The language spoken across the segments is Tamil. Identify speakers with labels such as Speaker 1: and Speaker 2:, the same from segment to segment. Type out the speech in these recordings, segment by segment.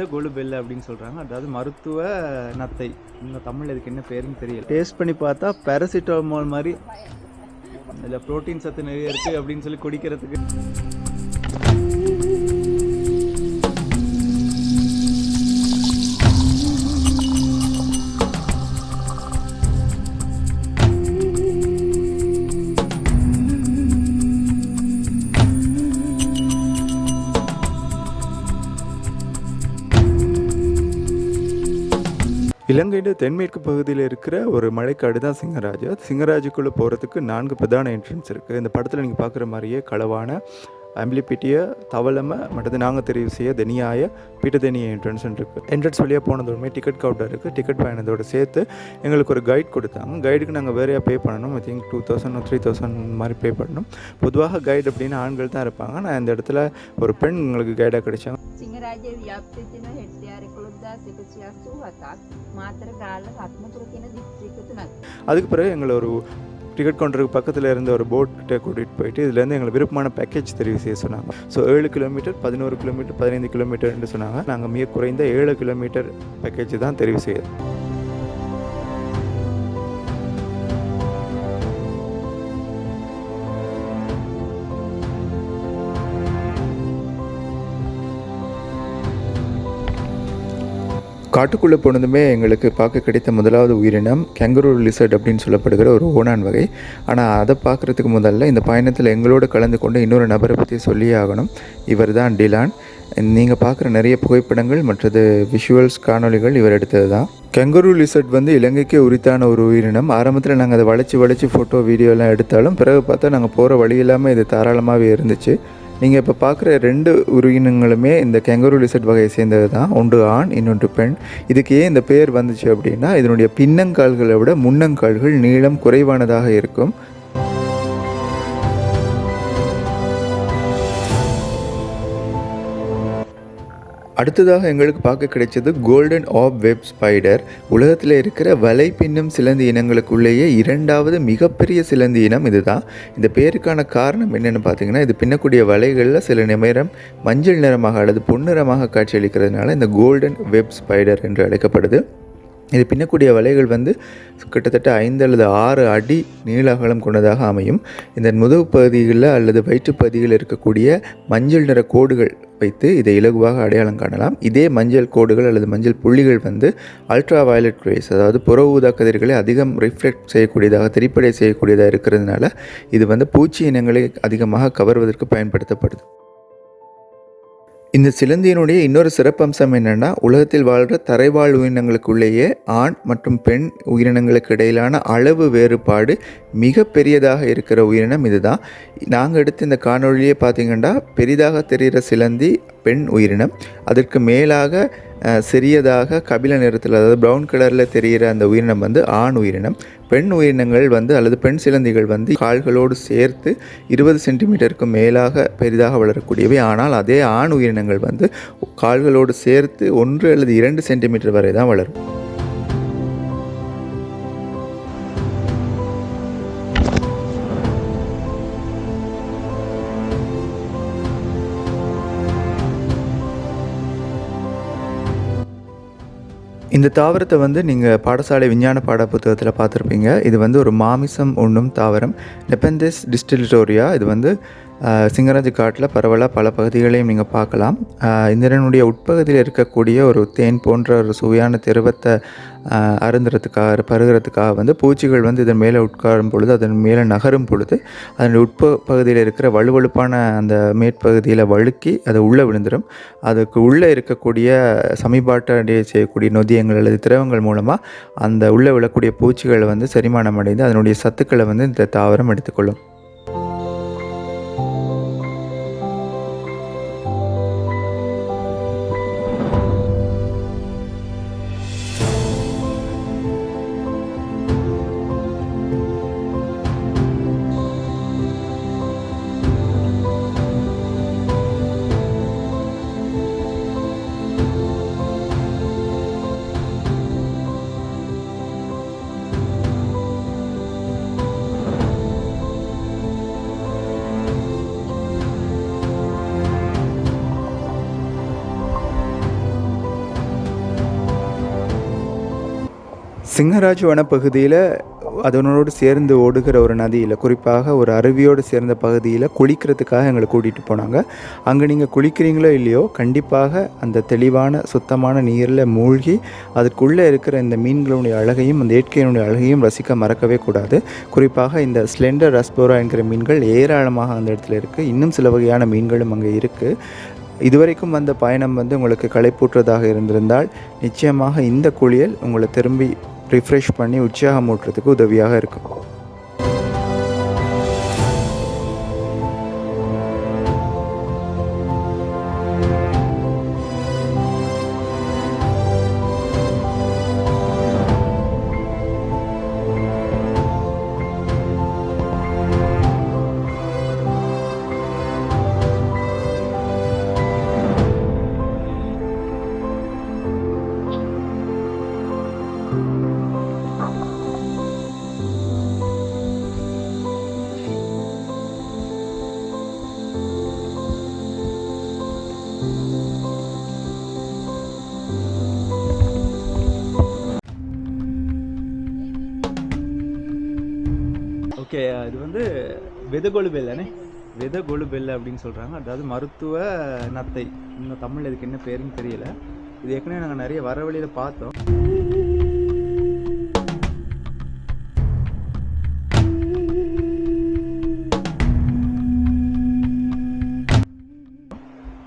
Speaker 1: மனித கொலுபெல்ல அப்படின்னு சொல்கிறாங்க. அதாவது மருத்துவ நத்தை. இந்த தமிழ் இதுக்கு என்ன பேருன்னு தெரியல. டேஸ்ட் பண்ணி பார்த்தா பேராசிட்டமால் மாதிரி இதில் ப்ரோட்டீன் சத்து நிறைய இருக்குது அப்படின்னு சொல்லி குடிக்கிறதுக்கு. இலங்கையின் தென்மேற்கு பகுதியில் இருக்கிற ஒரு மலைக்காடு தான் சிங்கராஜ். சிங்கராஜுக்குள்ளே போகிறதுக்கு 4 பிரதான என்ட்ரன்ஸ் இருக்குது. இந்த படத்தில் நீங்கள் பார்க்குற மாதிரியே களவான அம்பிலிப்பிட்டிய தவளமை மற்றது நாங்கள் தெரிவு செய்ய தெனியாய பீட்டதெனிய என்ட்ரன்ஸ் இருக்குது. என்ட்ரன்ஸ் வழியாக போனதோடுமே டிக்கெட் கவுண்டர் இருக்குது. டிக்கெட் பயணத்தோடு சேர்த்து எங்களுக்கு ஒரு கைட் கொடுத்தாங்க. கைடுக்கு நாங்கள் வேறையாக பே பண்ணணும். ஐ திங்க் 2000 3000 மாதிரி பே பண்ணணும். பொதுவாக கைடு அப்படின்னு ஆண்கள் தான் இருப்பாங்க. நான் இந்த இடத்துல ஒரு பெண் எங்களுக்கு கைடாக கிடைச்சாங்க.
Speaker 2: සිංහරාජයේ ව්‍යාප්තිය තියෙන හෙක්ටයාර 11,187ක් මාතර ගාල්ල රත්නපුර කියන දිස්ත්‍රික්ක තුනක්.
Speaker 1: அதுக்கு பிறகு எங்களை ஒரு டிக்கெட் கவுண்டருக்கு பக்கத்தில் இருந்த ஒரு போட்கிட்ட கூட்டிகிட்டு போயிட்டு இதுலேருந்து எங்களுக்கு விருப்பமான பேக்கேஜ் தெரிவு செய்ய சொன்னாங்க. ஸோ 7 கிலோமீட்டர் 11 கிலோமீட்டர் 15 கிலோமீட்டர்னு சொன்னாங்க. நாங்கள் மிக குறைந்த 7 கிலோமீட்டர் பேக்கேஜ் தான் தெரிவு செய்யுது. காட்டுக்குள்ளே போனதுமே எங்களுக்கு பார்க்க கிடைத்த முதலாவது உயிரினம் கேங்கரூ லிசர்ட் அப்படின்னு சொல்லப்படுகிற ஒரு ஓணான் வகை. ஆனால் அதை பார்க்குறதுக்கு முதல்ல இந்த பயணத்தில் எங்களோடு கலந்து கொண்டு இன்னொரு நபரை பற்றி சொல்லியே ஆகணும். இவர் தான் டிலான். நீங்கள் பார்க்குற நிறைய புகைப்படங்கள் மற்றது விஷுவல்ஸ் காணொலிகள் இவர் எடுத்தது தான். கேங்கரூ லிசர்ட் வந்து இலங்கைக்கே உரித்தான ஒரு உயிரினம். ஆரம்பத்தில் நாங்கள் அதை வளைச்சி ஃபோட்டோ வீடியோலாம் எடுத்தாலும் பிறகு பார்த்தா நாங்கள் போகிற வழி இல்லாமல் இது தாராளமாகவே இருந்துச்சு. நீங்கள் இப்போ பார்க்குற 2 உயிரினங்களுமே இந்த கேங்கரூ லிசர்ட் வகையை சேர்ந்தது தான். ஒன்று ஆண், இன்னொன்று பெண். இதுக்கு ஏன் இந்த பெயர் வந்துச்சு அப்படின்னா இதனுடைய பின்னங்கால்களை விட முன்னங்கால்கள் நீளம் குறைவானதாக இருக்கும். அடுத்ததாக எங்களுக்கு பார்க்க கிடைச்சது கோல்டன் ஆப் வெப் ஸ்பைடர். உலகத்தில் இருக்கிற வலை பின்னும் சிலந்தி இனங்களுக்குள்ளேயே 2வது மிகப்பெரிய சிலந்தி இனம் இதுதான். இந்த பேருக்கான காரணம் என்னென்னு பார்த்தீங்கன்னா இது பின்னக்கூடிய வலைகளில் சில நேரம் மஞ்சள் நிறமாக அல்லது பொன்னிறமாக காட்சியளிக்கிறதுனால இந்த கோல்டன் வெப் ஸ்பைடர் என்று அழைக்கப்படுது. இது பின்னக்கூடிய வலைகள் வந்து கிட்டத்தட்ட 5 அல்லது 6 அடி நீள அகலம் கொண்டதாக அமையும். இந்த முதுகு பகுதிகளில் அல்லது வயிற்றுப்பகுதியில் இருக்கக்கூடிய மஞ்சள் நிற கோடுகள் வைத்து இதை இலகுவாக அடையாளம் காணலாம். இதே மஞ்சள் கோடுகள் அல்லது மஞ்சள் புள்ளிகள் வந்து அல்ட்ரா வயலட் ரேஸ், அதாவது புற ஊதா கதிர்களை அதிகம் ரிஃப்ளெக்ட் செய்யக்கூடியதாக திரிப்படை செய்யக்கூடியதாக இருக்கிறதுனால இது வந்து பூச்சி இனங்களை அதிகமாக கவர்வதற்கு பயன்படுத்தப்படுது. இந்த சிலந்தியினுடைய இன்னொரு சிறப்பம்சம் என்னென்னா உலகத்தில் வாழ்கிற தரைவாழ் உயிரினங்களுக்குள்ளேயே ஆண் மற்றும் பெண் உயிரினங்களுக்கு இடையிலான அளவு வேறுபாடு மிக பெரியதாக இருக்கிற உயிரினம் இதுதான். நாங்கள் எடுத்து இந்த காணொலியே பார்த்திங்கன்னா பெரிதாக தெரிகிற சிலந்தி பெண் உயிரினம், அதற்கு மேலாக சிறியதாக கபில நிறத்தில் அதாவது ப்ரௌன் கலரில் தெரிகிற அந்த உயிரினம் வந்து ஆண் உயிரினம். பெண் உயிரினங்கள் வந்து அல்லது பெண் சிலந்திகள் வந்து கால்களோடு சேர்த்து 20 சென்டிமீட்டருக்கு மேலாக பெரிதாக வளரக்கூடியவை. ஆனால் அதே ஆண் உயிரினங்கள் வந்து கால்களோடு சேர்த்து 1 அல்லது 2 சென்டிமீட்டர் வரை தான் வளரும். இந்த தாவரத்தை வந்து நீங்கள் பாடசாலை விஞ்ஞான பாட புத்தகத்தில் பார்த்துருப்பீங்க. இது வந்து ஒரு மாமிசம் உண்ணும் தாவரம், நெப்பெந்திஸ் டிஸ்டிலிட்டோரியா. இது வந்து சிங்கராஜ் காட்டில் பரவலாக பல பகுதிகளையும் நீங்கள் பார்க்கலாம். இதனுடைய உட்பகுதியில் இருக்கக்கூடிய ஒரு தேன் போன்ற ஒரு சுவையான திரவத்தை பருகிறதுக்காக வந்து பூச்சிகள் வந்து இதன் மேலே உட்காரும் பொழுது அதன் மேலே நகரும் பொழுது அதனுடைய உட்பகுதியில் இருக்கிற வலுவழுப்பான அந்த மேற்பகுதியில் வழுக்கி அது உள்ளே விழுந்துடும். அதுக்கு உள்ளே இருக்கக்கூடிய சமீபாட்டடைய செய்யக்கூடிய நொதியங்கள் அல்லது திரவங்கள் மூலமாக அந்த உள்ளே விழக்கூடிய பூச்சிகளை வந்து செரிமானம் அடைந்து அதனுடைய சத்துக்களை வந்து இந்த தாவரம் எடுத்துக்கொள்ளும். சிங்கராஜ் வனப்பகுதியில் அதனோடு சேர்ந்து ஓடுகிற ஒரு நதியில், குறிப்பாக ஒரு அருவியோடு சேர்ந்த பகுதியில் குளிக்கிறதுக்காக எங்களை கூட்டிகிட்டு போனாங்க. அங்கே நீங்கள் குளிக்கிறீங்களோ இல்லையோ, கண்டிப்பாக அந்த தெளிவான சுத்தமான நீரில் மூழ்கி அதுக்குள்ளே இருக்கிற இந்த மீன்களுடைய அழகையும் அந்த இயற்கையினுடைய அழகையும் ரசிக்க மறக்கவே கூடாது. குறிப்பாக இந்த ஸ்லெண்டர் ரஸ்போரா என்கிற மீன்கள் ஏராளமாக அந்த இடத்துல இருக்குது. இன்னும் சில வகையான மீன்களும் அங்கே இருக்குது. இதுவரைக்கும் அந்த பயணம் உங்களுக்கு களைப்பூட்டுறதாக இருந்திருந்தால் நிச்சயமாக இந்த குளியல் உங்களை திரும்பி ரிஃப்ரெஷ் பண்ணி உற்சாகமூட்டுறதுக்கு உதவியாக இருக்கும்.
Speaker 3: ஓகே, அது வெதகொழுபெல்லனே, வெதகொழுபெல்ல அப்படின்னு சொல்கிறாங்க. அதாவது மருத்துவ நத்தை. இன்னும் தமிழ் இதுக்கு என்ன பேருன்னு தெரியல. இது ஏற்கனவே நாங்கள் நிறைய வர வழியில் பார்த்தோம்.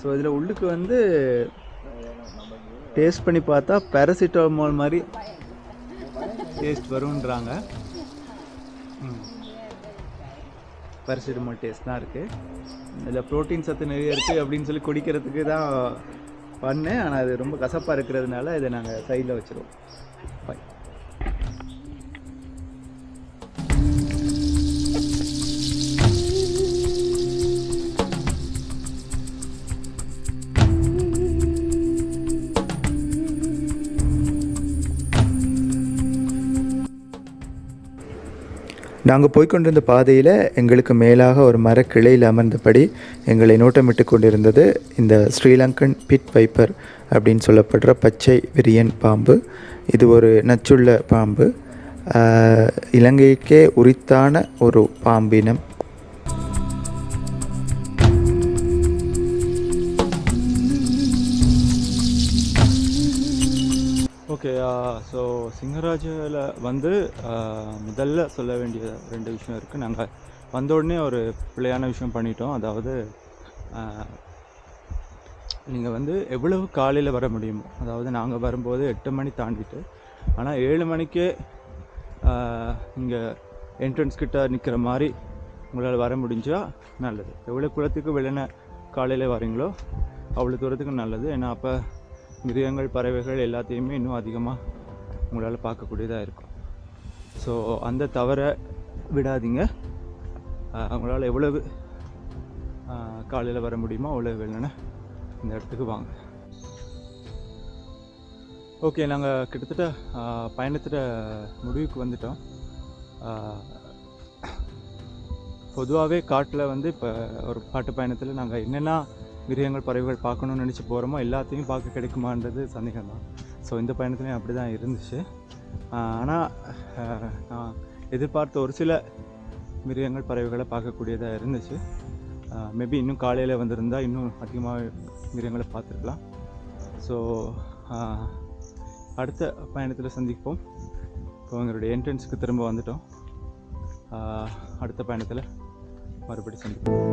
Speaker 3: ஸோ இதில் உள்ளுக்கு டேஸ்ட் பண்ணி பார்த்தா பேராசிட்டமால் மாதிரி டேஸ்ட் வரும்ன்றாங்க. பேராசிட்டமால் டேஸ்ட் தான் இருக்குது. இதில் ப்ரோட்டீன் சத்து நிறைய இருக்குது அப்படின்னு சொல்லி குடிக்கிறதுக்கு தான் பண்ணேன். ஆனால் அது ரொம்ப கசப்பாக இருக்கிறதுனால இதை நாங்கள் சைடில் வச்சுருவோம். பாய்.
Speaker 1: நாங்கள் போய்கொண்டிருந்த பாதையில் எங்களுக்கு மேலாக ஒரு மரக்கிளையில் அமர்ந்தபடி எங்களை நோட்டமிட்டு கொண்டிருந்தது இந்த ஸ்ரீலங்கன் பிட் வைப்பர் அப்படின்னு சொல்லப்படுற பச்சை விரியன் பாம்பு. இது ஒரு நச்சுள்ள பாம்பு. இலங்கைக்கே உரித்தான ஒரு பாம்பினம்.
Speaker 3: ஓகே, ஸோ சிங்கராஜில் முதல்ல சொல்ல வேண்டிய 2 விஷயம் இருக்குது. நாங்கள் வந்த உடனே ஒரு பிள்ளையான விஷயம் பண்ணிட்டோம். அதாவது நீங்கள் எவ்வளவு காலையில் வர முடியுமோ, அதாவது நாங்கள் வரும்போது 8 மணி தாண்டிட்டு, ஆனால் 7 மணிக்கே இங்கே என்ட்ரன்ஸ் கிட்ட நிற்கிற மாதிரி உங்களால் வர முடிஞ்சால் நல்லது. எவ்வளோ குளத்துக்கு வெள்ளன காலையில் வரீங்களோ அவ்வளோ தூரத்துக்கு நல்லது. ஏன்னா அப்போ மிருகங்கள் பறவைகள் எல்லாத்தையுமே இன்னும் அதிகமாக உங்களால் பார்க்கக்கூடியதாக இருக்கும். ஸோ அந்த தவறை விடாதீங்க. உங்களால் எவ்வளவு காலையில் வர முடியுமோ அவ்வளோ வெள்ளன இந்த இடத்துக்கு வாங்க. ஓகே, நாங்கள் கிட்டத்தட்ட பயணத்தில் முடிவுக்கு வந்துட்டோம். பொதுவாகவே காட்டில் இப்போ ஒரு காட்டு பயணத்தில் நாங்கள் என்னென்ன மிருகங்கள் பறவைகள் பார்க்கணுன்னு நினச்சி போகிறோமோ எல்லாத்தையும் பார்க்க கிடைக்குமான்றது சந்தேகம் தான். ஸோ இந்த பயணத்துலேயும் அப்படி தான் இருந்துச்சு. ஆனால் நான் எதிர்பார்த்த ஒரு சில மிருகங்கள் பறவைகளை பார்க்கக்கூடியதாக இருந்துச்சு. மேபி இன்னும் காலையில் வந்திருந்தால் இன்னும் அதிகமாக மிருகங்களை பார்த்துருக்கலாம். ஸோ அடுத்த பயணத்தில் சந்திப்போம். இப்போ எங்களுடைய என்ட்ரன்ஸுக்கு திரும்ப வந்துட்டோம். அடுத்த பயணத்தில் மறுபடி சந்திப்போம்.